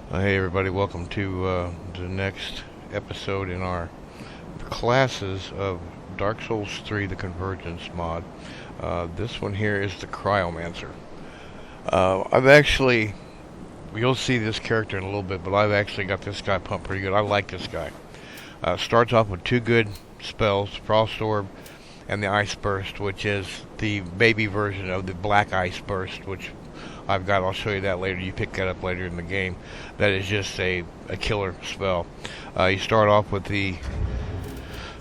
Hey everybody, welcome to the next episode in our classes of Dark Souls 3, the Convergence Mod. This one here is the Cryomancer. You'll see this character in a little bit, but I've actually got this guy pumped pretty good. I like this guy. Starts off with two good spells, Frost Orb and the Ice Burst, which is the baby version of the Black Ice Burst, which I'll show you that later. You pick that up later in the game. That is just a killer spell. You start off with the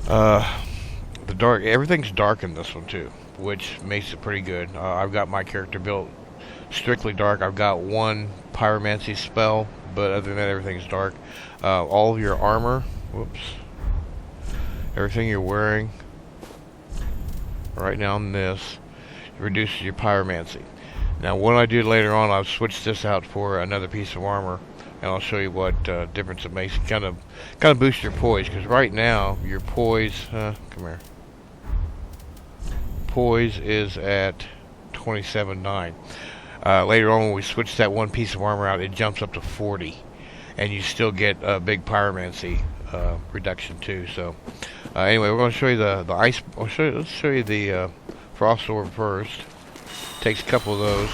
dark. Everything's dark in this one too, which makes it pretty good. I've got my character built strictly dark. I've got one pyromancy spell, but other than that, everything's dark. All of your armor, everything you're wearing right now on this reduces your pyromancy. Now, what I do later on, I'll switch this out for another piece of armor, and I'll show you what difference it makes. Kind of boost your poise, because right now your poise, come here. Poise is at 27.9. Later on, when we switch that one piece of armor out, it jumps up to 40, and you still get a big pyromancy reduction too. So, anyway, we're going to show you the ice. Let's show you the Frost Orb first. Takes a couple of those.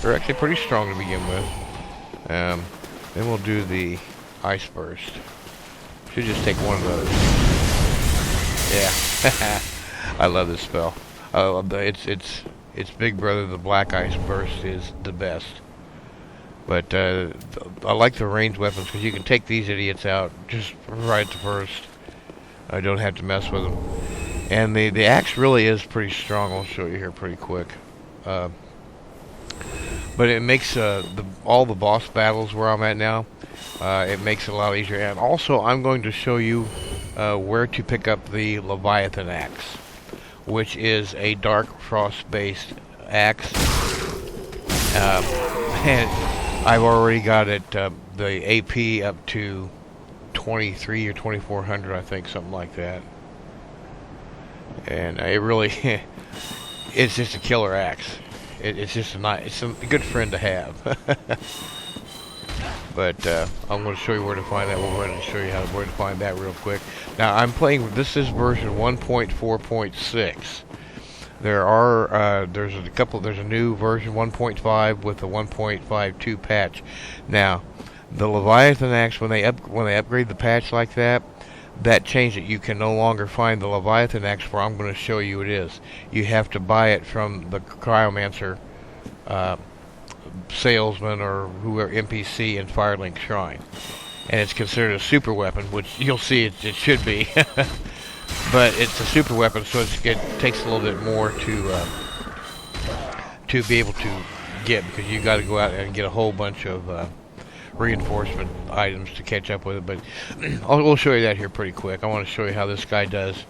They're actually pretty strong to begin with. Then we'll do the Ice Burst. Should just take one of those. Yeah, I love this spell. It's big brother. The Black Ice Burst is the best. But I like the ranged weapons because you can take these idiots out just right at the first. I don't have to mess with them. And the axe really is pretty strong. I'll show you here pretty quick. But it makes all the boss battles where I'm at now, it makes it a lot easier. And also, I'm going to show you where to pick up the Leviathan Axe, which is a dark frost-based axe. And I've already got it the AP up to 23 or 2400, I think, something like that. And it really. It's just a killer axe. It's a good friend to have. But I'm going to show you where to find that. We'll go ahead and show you where to find that real quick. Now I'm playing. This is version 1.4.6. There's a new version 1.5 with a 1.52 patch. Now, the Leviathan Axe, when they upgrade the patch like that changed it. You can no longer find the Leviathan Axe where I'm going to show you it is. You have to buy it from the Cryomancer salesman or whoever NPC in Firelink Shrine. And it's considered a super weapon, which you'll see it should be. But it's a super weapon, so it takes a little bit more to be able to get, because you got to go out and get a whole bunch of reinforcement items to catch up with it. But we'll show you that here pretty quick. I want to show you how this guy does.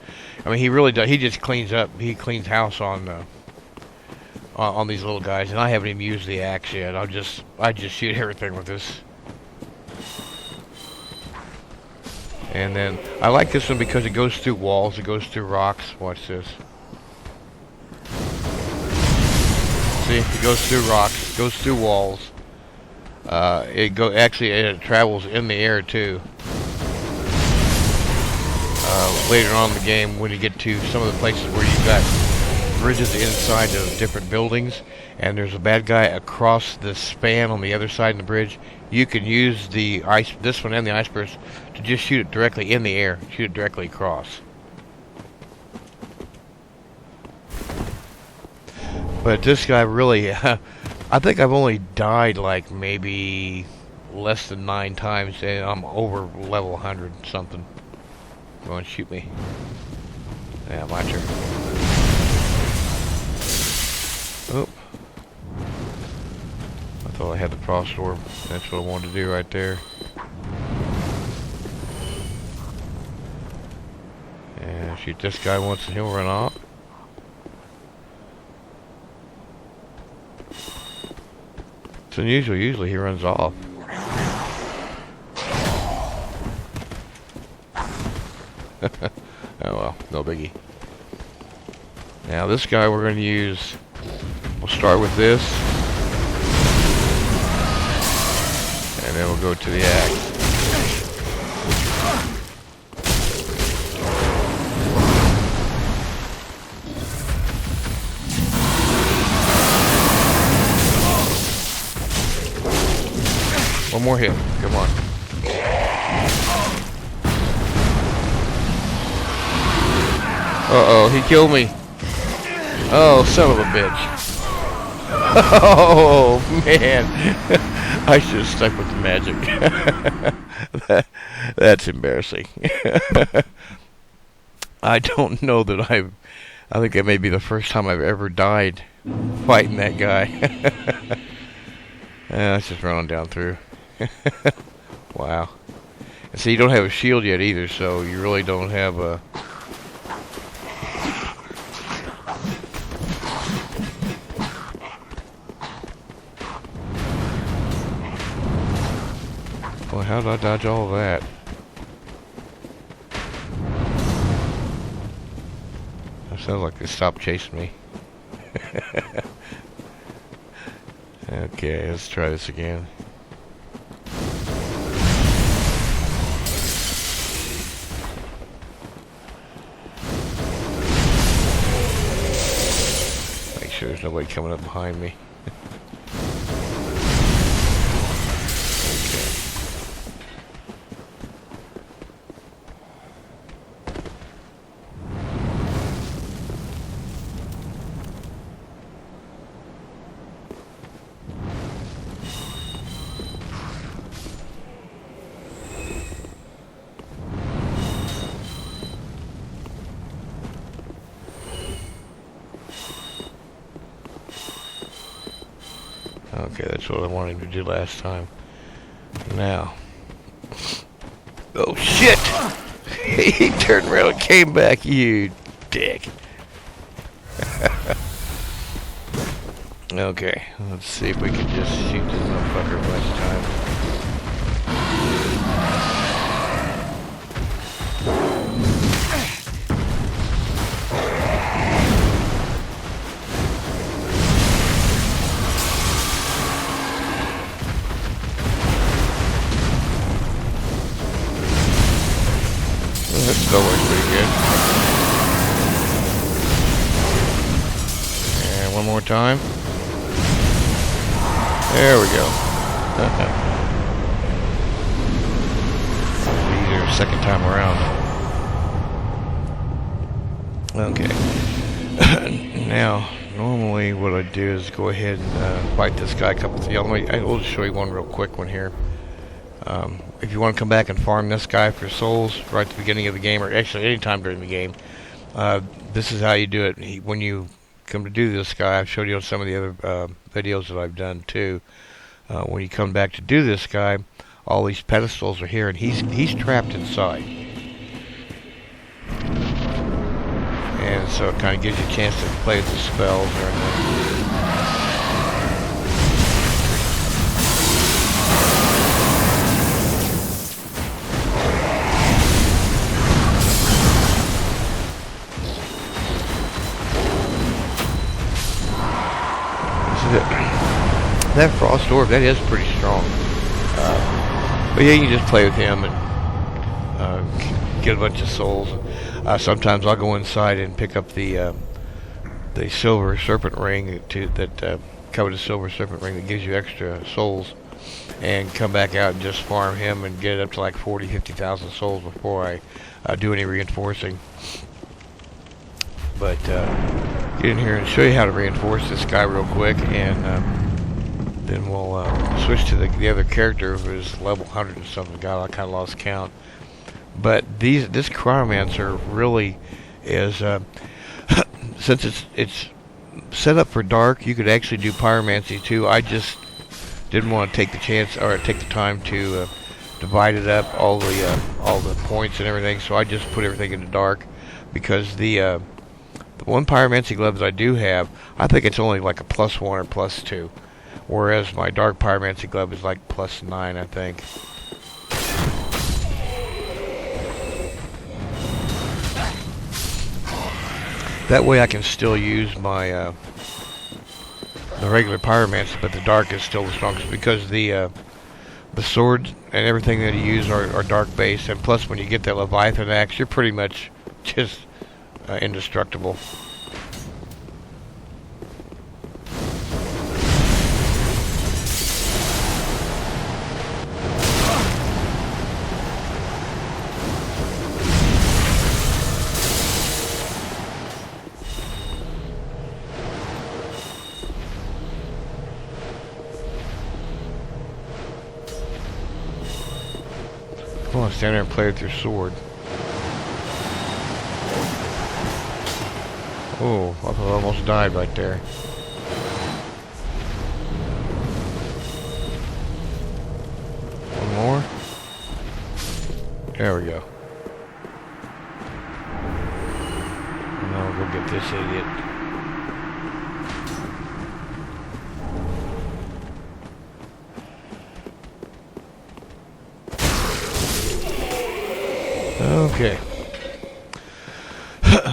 I mean, he really does. He just cleans up. He cleans house on these little guys, and I haven't even used the axe yet. I just shoot everything with this. And then I like this one because it goes through walls, it goes through rocks. Watch this. See, it goes through rocks, goes through walls. It travels in the air too. Later on in the game, when you get to some of the places where you've got bridges inside of different buildings, and there's a bad guy across the span on the other side of the bridge, you can use this one and the Ice Burst to just shoot it directly in the air, shoot it directly across. But this guy really, I think I've only died like maybe less than 9 times, and I'm over level 100 something. Go and shoot me. Yeah, my turn. Oh. I thought I had the Frost Orb. That's what I wanted to do right there. And shoot this guy once and he'll run off. It's unusual. Usually he runs off. Oh well, no biggie. Now this guy we're going to use, we'll start with this. And And then we'll go to the axe. One more hit. Come on. Uh-oh, he killed me. Oh, son of a bitch. Oh, man. I should have stuck with the magic. That's embarrassing. I don't know that I think that may be the first time I've ever died fighting that guy. Let's just run on down through. Wow. And see, you don't have a shield yet either, so you really don't have a... Well, how did I dodge all of that? That sounds like they stopped chasing me. Okay, let's try this again. Make sure there's nobody coming up behind me. Okay, that's what I wanted to do last time. Now. Oh, shit! He turned around and came back, you dick. Okay, let's see if we can just shoot this motherfucker last time. That still works pretty good. And one more time. There we go. Easier second time around. Okay. Now, normally what I do is go ahead and fight this guy a couple of... I will just show you one real quick one here. If you want to come back and farm this guy for souls right at the beginning of the game, or actually any time during the game, this is how you do it. When you come to do this guy, I've showed you on some of the other videos that I've done too. When you come back to do this guy, all these pedestals are here, and he's trapped inside. And so it kind of gives you a chance to play with the spells or anything. That frost orb, that is pretty strong. But yeah, you can just play with him and get a bunch of souls. Sometimes I'll go inside and pick up the silver serpent ring that covetous silver serpent ring that gives you extra souls, and come back out and just farm him and get it up to like 50,000 souls before I do any reinforcing. But get in here and show you how to reinforce this guy real quick, and then we'll switch to the other character who is level 100 and something. God, I kind of lost count. But this Cryomancer really is, since it's set up for dark, you could actually do Pyromancy too. I just didn't want to take the chance or take the time to divide it up, all the points and everything. So I just put everything into dark, because the one Pyromancy glove that I do have, I think it's only like a +1 or +2. Whereas my Dark Pyromancy glove is like +9, I think. That way I can still use my the regular Pyromancy, but the Dark is still the strongest, because the The swords and everything that you use are dark based, and plus when you get that Leviathan Axe, you're pretty much just indestructible. Come on, stand there and play with your sword. Oh, I almost died right there. One more. There we go. Now we'll go get this idiot. Okay.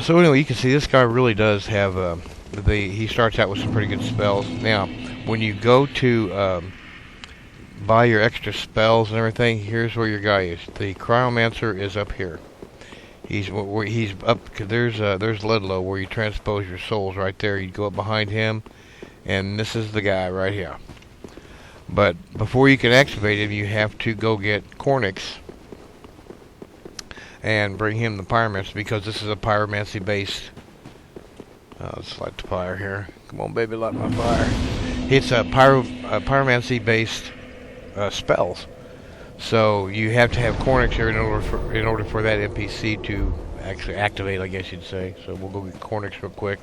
So anyway, you can see this guy really does have he starts out with some pretty good spells. Now, when you go to buy your extra spells and everything, here's where your guy is. The Cryomancer is up here. He's up. There's Ledlow where you transpose your souls right there. You go up behind him, and this is the guy right here. But before you can activate him, you have to go get Cornyx and bring him the Pyromancy, because this is a Pyromancy based. Let's light the fire here. Come on, baby, light my fire. It's a Pyromancy based spells. So you have to have Cornyx here in order for that NPC to actually activate, I guess you'd say. So we'll go get Cornyx real quick,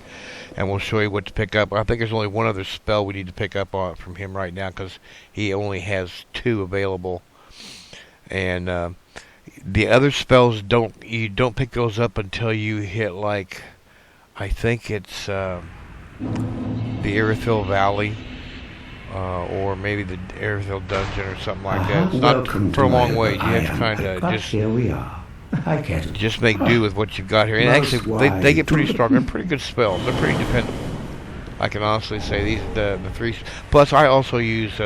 and we'll show you what to pick up. I think there's only one other spell we need to pick up on from him right now, because he only has 2 available, and the other spells you don't pick those up until you hit, like, I think it's the Irithyll Valley, or maybe the Irithyll Dungeon or something like that. It's not for a long way. You have to kind of just here we are. I get it. Just make do with what you've got here. And actually, they get pretty strong. They're pretty good spells. They're pretty dependable. I can honestly say the 3. Plus, I also use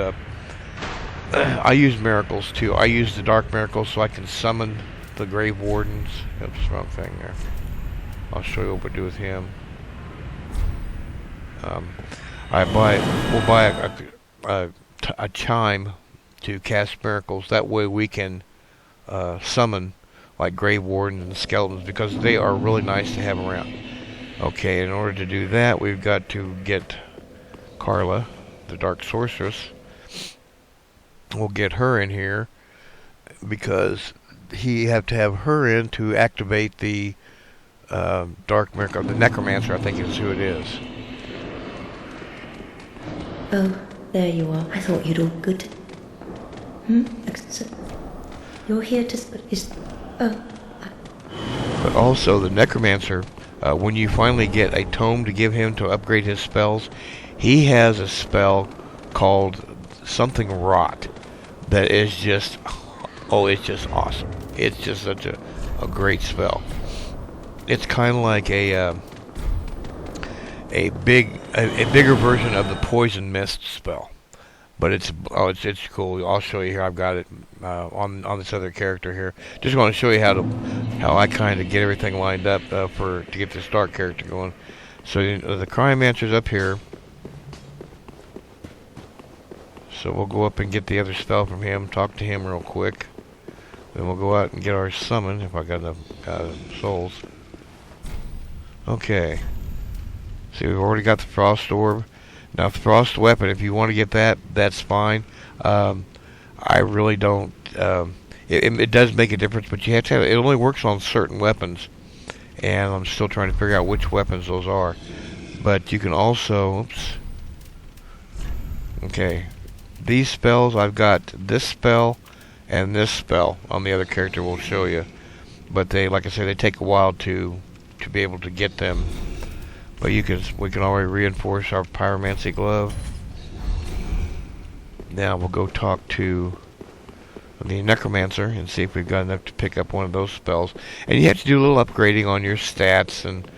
I use miracles too. I use the dark miracles so I can summon the grave wardens. Oops, wrong thing there. I'll show you what we do with him. We'll buy a chime to cast miracles. That way we can summon like grave wardens and skeletons, because they are really nice to have around. Okay, in order to do that, we've got to get Carla, the dark sorceress. We'll get her in here, because you have to have her in to activate the dark miracle. The Necromancer, I think, is who it is. Oh, there you are. I thought you'd all good. You're here to... But also, the Necromancer, when you finally get a tome to give him to upgrade his spells, he has a spell called something rot that is just, it's just awesome. It's just such a great spell. It's kind of like a bigger version of the poison mist spell, but it's cool. I'll show you here. I've got it on this other character here. Just want to show you how I kind of get everything lined up to get this dark character going. So the Cryomancer's up here. So we'll go up and get the other spell from him, talk to him real quick. Then we'll go out and get our summon, if I got enough souls. Okay. See, we've already got the Frost Orb. Now, the Frost Weapon, if you want to get that, that's fine. I really don't... It does make a difference, but you have to have... It only works on certain weapons. And I'm still trying to figure out which weapons those are. But you can also... Oops. Okay. These spells, I've got this spell and this spell on the other character we'll show you. But they, like I say, they take a while to be able to get them. But we can already reinforce our Pyromancy glove. Now we'll go talk to the Necromancer and see if we've got enough to pick up one of those spells. And you have to do a little upgrading on your stats and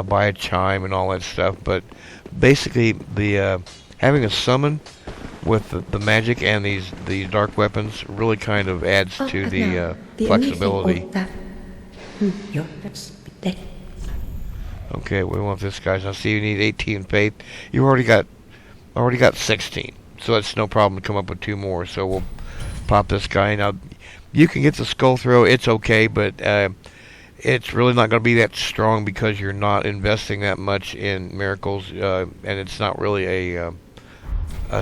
buy a chime and all that stuff. But basically, the having a summon with the magic and these dark weapons really kind of adds to the flexibility. Okay, we want this guy. Now see, you need 18 faith. You already got 16, so it's no problem to come up with 2 more. So we'll pop this guy. Now you can get the skull throw. It's okay, but it's really not going to be that strong because you're not investing that much in miracles, and it's not really a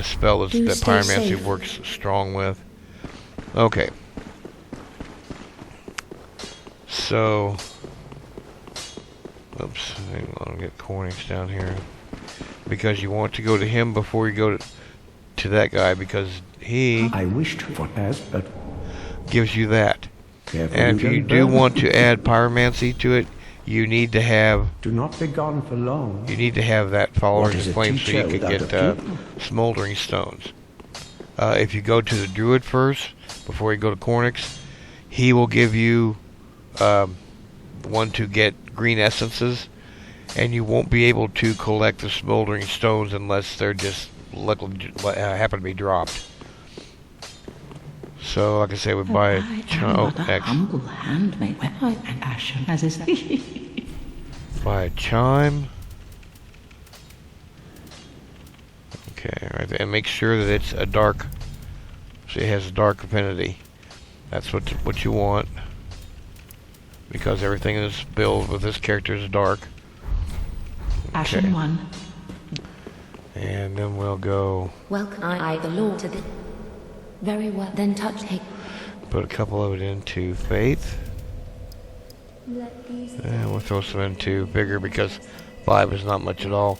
spell that Pyromancy works strong with. Okay. So, oops, hang on, get Cornix down here. Because you want to go to him before you go to that guy, because he I wished for as, but gives you that. And if you do want to add Pyromancy to it, you need to have do not be gone for long. You need to have that following the flame so you can without get smoldering stones. If you go to the druid first before you go to Cornix, he will give you one to get green essences, and you won't be able to collect the smoldering stones unless they're just happen to be dropped. So, like I say, we buy a humble handmade weapon and ashen as is buy a chime. Okay, right there, and make sure that it's a dark. So it has a dark affinity. That's what you want, because everything in this build with this character is dark. Ashen 1. And then we'll go. Welcome, I the Lord to the. Very well, then touch take. Put a couple of it into faith. And we'll throw some into vigor because 5 is not much at all.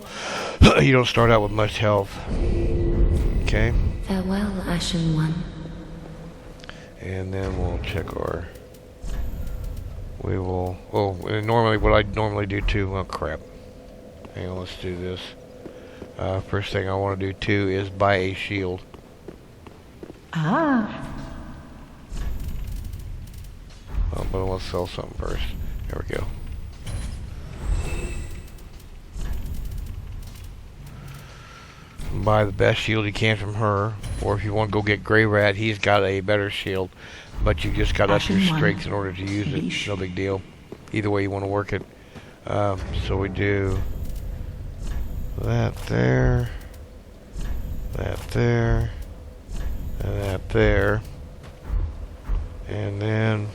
You don't start out with much health. Okay. Farewell, Ashen 1. And then we'll check our. We will. Oh, normally what I normally do too. Oh crap. Hang on, let's do this. First thing I want to do too is buy a shield. Ah. Oh, but let's sell something first. There we go. Buy the best shield you can from her, or if you want to go get Grey Rat, he's got a better shield, but you just got to up your strength in order to use it. No big deal. Either way you want to work it. So we do that there, that there, and that there, and then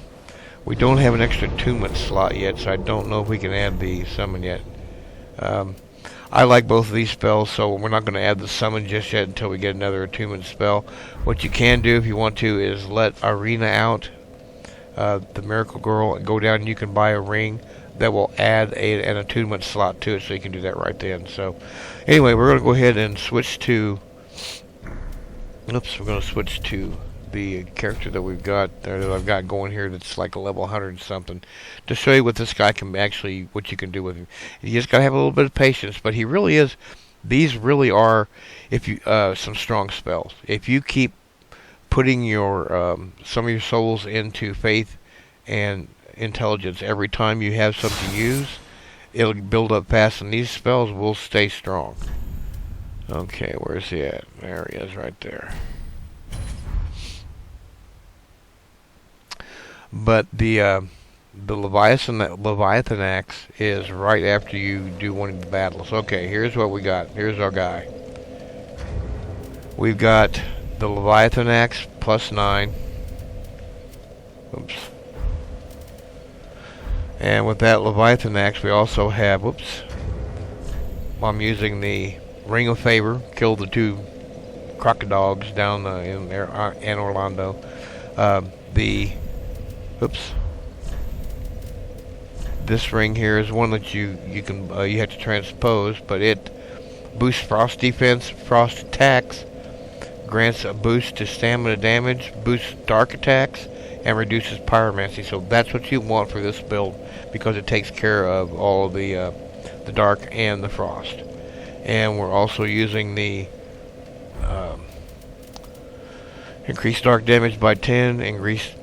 we don't have an extra attunement slot yet, so I don't know if we can add the summon yet. I like both of these spells, so we're not going to add the summon just yet until we get another attunement spell. What you can do if you want to is let Arena out, the Miracle Girl, and go down and you can buy a ring that will add an attunement slot to it, so you can do that right then. So anyway, we're going to go ahead and switch to we're going to switch to the character that we've got there, that I've got going here, that's like a level 100 and something, to show you what this guy can actually, what you can do with him. You just got to have a little bit of patience, but he really is, these really are, if you some strong spells. If you keep putting your some of your souls into faith and intelligence every time you have something to use, it'll build up fast, and these spells will stay strong. Okay, where's he at? There he is, right there. But the Leviathan Axe is right after you do one of the battles. Okay, here's what we got. Here's our guy. We've got the Leviathan Axe plus 9. Oops. And with that Leviathan Axe, we also have, whoops, I'm using the Ring of Favor, killed the 2 crocodiles down in Orlando. Oops. This ring here is one that you have to transpose, but it boosts frost defense, frost attacks, grants a boost to stamina damage, boosts dark attacks, and reduces pyromancy. So that's what you want for this build, because it takes care of all of the dark and the frost. And we're also using the increased dark damage by 10, increased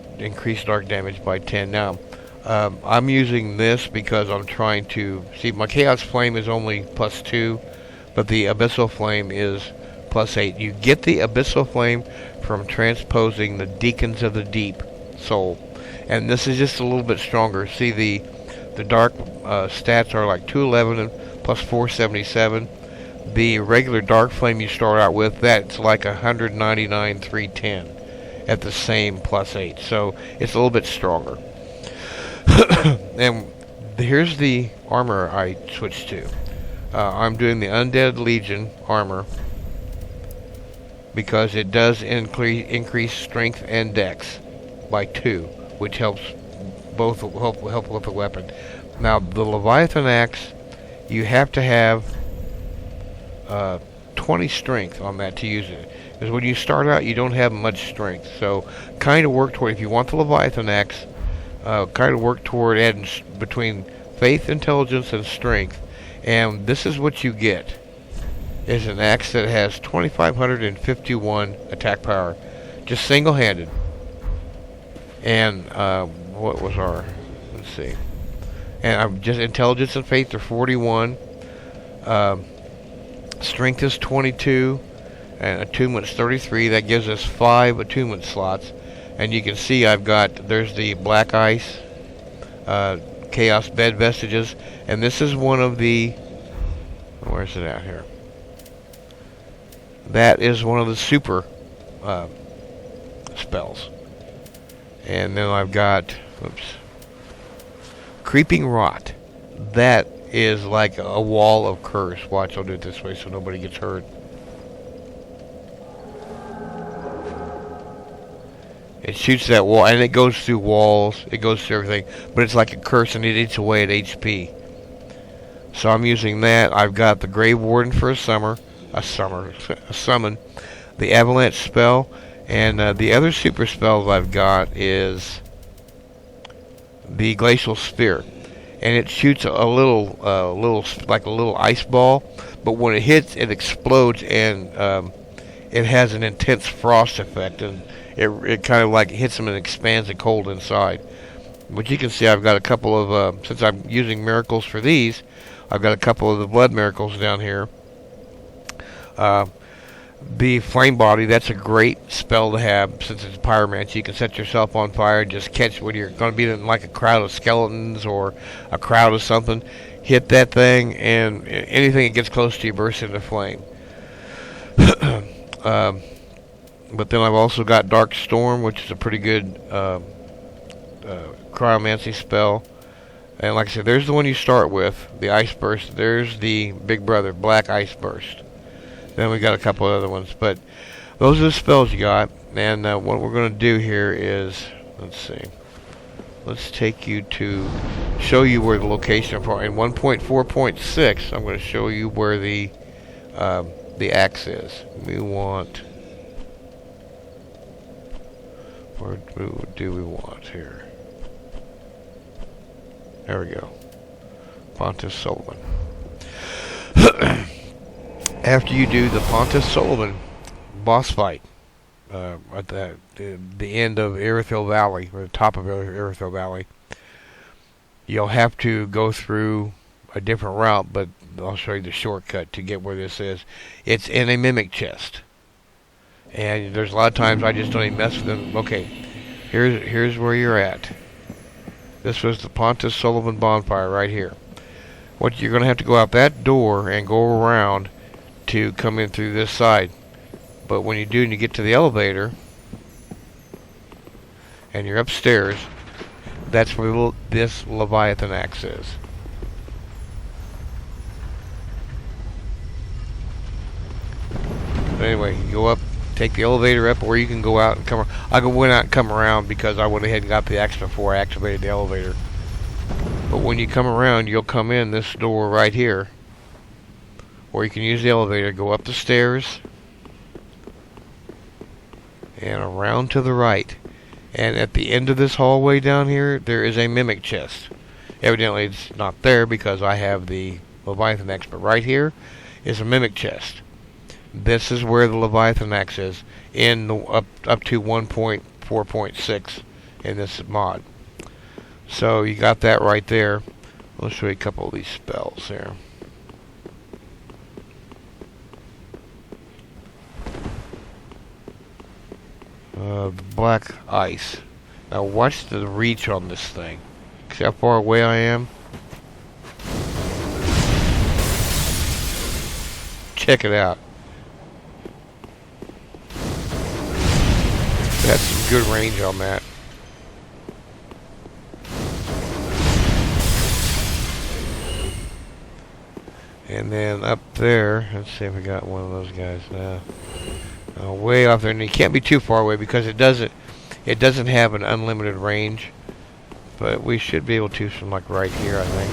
dark damage by 10. Now, I'm using this because I'm trying to see, my Chaos Flame is only plus 2, but the Abyssal Flame is +8. You get the Abyssal Flame from transposing the Deacons of the Deep soul. And this is just a little bit stronger. See, the dark stats are like 211 and plus 477. The regular Dark Flame you start out with, that's like 199, 310 at the same +8. So it's a little bit stronger. And here's the armor I switched to. I'm doing the Undead Legion armor because it does increase strength and dex by 2, which helps both help with the weapon. Now the Leviathan Axe, you have to have 20 strength on that to use it. Because when you start out, you don't have much strength. So kind of work toward, if you want the Leviathan Axe, kind of work toward adding between faith, intelligence, and strength. And this is what you get. Is an axe that has 2,551 attack power. Just single-handed. And what was our... Let's see. And just intelligence and faith are 41. Strength is 22. And attunement's 33. That gives us 5 attunement slots. And you can see I've got... There's the Black Ice. Chaos Bed Vestiges. And this is one of the... Where's it at here? That is one of the super spells. And then I've got... Oops. Creeping Rot. That is like a wall of curse. Watch, I'll do it this way so nobody gets hurt. It shoots that wall, and it goes through walls, it goes through everything, but it's like a curse and it eats away at HP. So I'm using that. I've got the Grave Warden for a summon, the Avalanche spell, and the other super spells I've got is the Glacial Spear. And it shoots a little like a little ice ball, but when it hits, it explodes, and it has an intense frost effect, and it kind of like hits them and expands the cold inside. But you can see I've got a couple of, since I'm using miracles for these, I've got a couple of the blood miracles down here. The flame body, that's a great spell to have since it's pyromancy. You can set yourself on fire and just catch when you're going to be in like a crowd of skeletons or a crowd of something. Hit that thing, and anything that gets close to you bursts into flame. But then I've also got Dark Storm, which is a pretty good cryomancy spell. And like I said, there's the one you start with, the Ice Burst. There's the big brother, Black Ice Burst. Then we got a couple of other ones. But those are the spells you got. And what we're going to do here is, let's see. Let's take you to show you where the location for. In 1.4.6, I'm going to show you where the axe is. We want... Where do we want here? There we go. Pontus Sullivan. After you do the Pontus Sullivan boss fight at the end of Irithyll Valley, or the top of Irithyll Valley, you'll have to go through a different route, but I'll show you the shortcut to get where this is. It's in a mimic chest. And there's a lot of times I just don't even mess with them. Okay, here's where you're at. This was the Pontus Sullivan bonfire right here. What you're going to have to go out that door and go around to come in through this side. But when you do and you get to the elevator and you're upstairs, that's where this Leviathan Axe is. But anyway, you go up, take the elevator up, or you can go out and come. I went out and come around because I went ahead and got the axe before I activated the elevator. But when you come around, you'll come in this door right here, or you can use the elevator, go up the stairs and around to the right. And at the end of this hallway down here, there is a mimic chest. Evidently, it's not there because I have the Leviathan Axe, but right here is a mimic chest. This is where the Leviathan Axe is in the, up to 1.4.6 in this mod. So you got that right there. I'll show you a couple of these spells here. black ice. Now watch the reach on this thing. See how far away I am? Check it out. That's some good range on that. And then up there, let's see if we got one of those guys now. Way off there, and you can't be too far away because it doesn't have an unlimited range. But we should be able to from like right here, I think.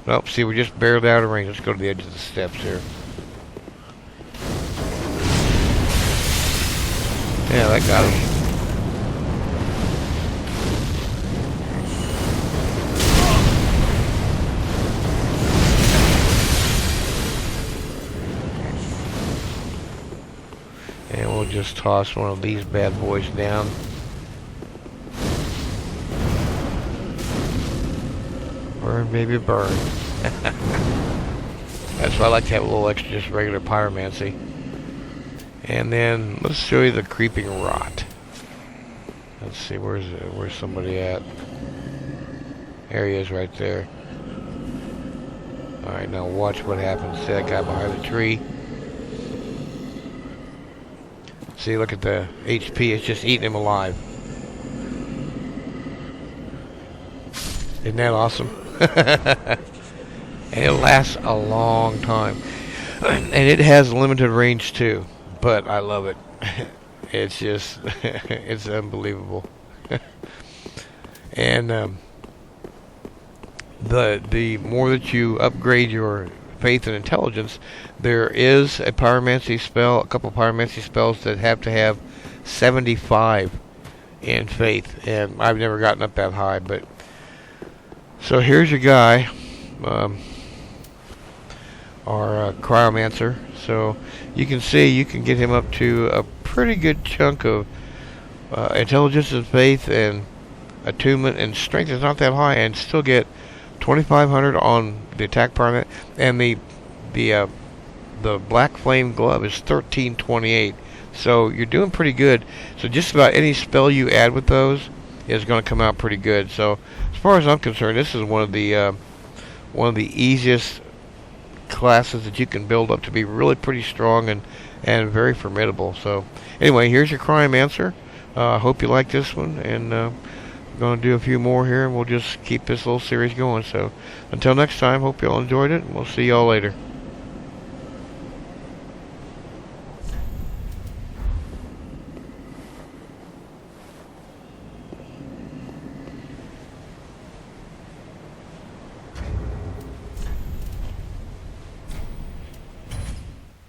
Nope, see, we're just barely out of range. Let's go to the edge of the steps here. Yeah, that got him. And we'll just toss one of these bad boys down. Burn, baby, burn. That's why I like to have a little extra just regular pyromancy. And then let's show you the creeping rot. Let's see, where's somebody at? There he is right there. Alright, now watch what happens. See that guy behind the tree? See, look at the HP, it's just eating him alive. Isn't that awesome? And it lasts a long time. And it has limited range too. But I love it. It's just, it's unbelievable. And the more that you upgrade your faith and intelligence, there is a pyromancy spell, a couple pyromancy spells that have to have 75 in faith, and I've never gotten up that high. But so here's your guy, our Cryomancer. So you can see you can get him up to a pretty good chunk of intelligence and faith and attunement, and strength is not that high, and still get 2,500 on the attack pyromancer, and the black flame glove is 1328. So you're doing pretty good. So just about any spell you add with those is going to come out pretty good. So as far as I'm concerned, this is one of the easiest classes that you can build up to be really pretty strong and very formidable. So anyway, here's your Cryomancer. I hope you like this one, and I'm going to do a few more here, and we'll just keep this little series going. So until next time, hope you all enjoyed it, and we'll see y'all later.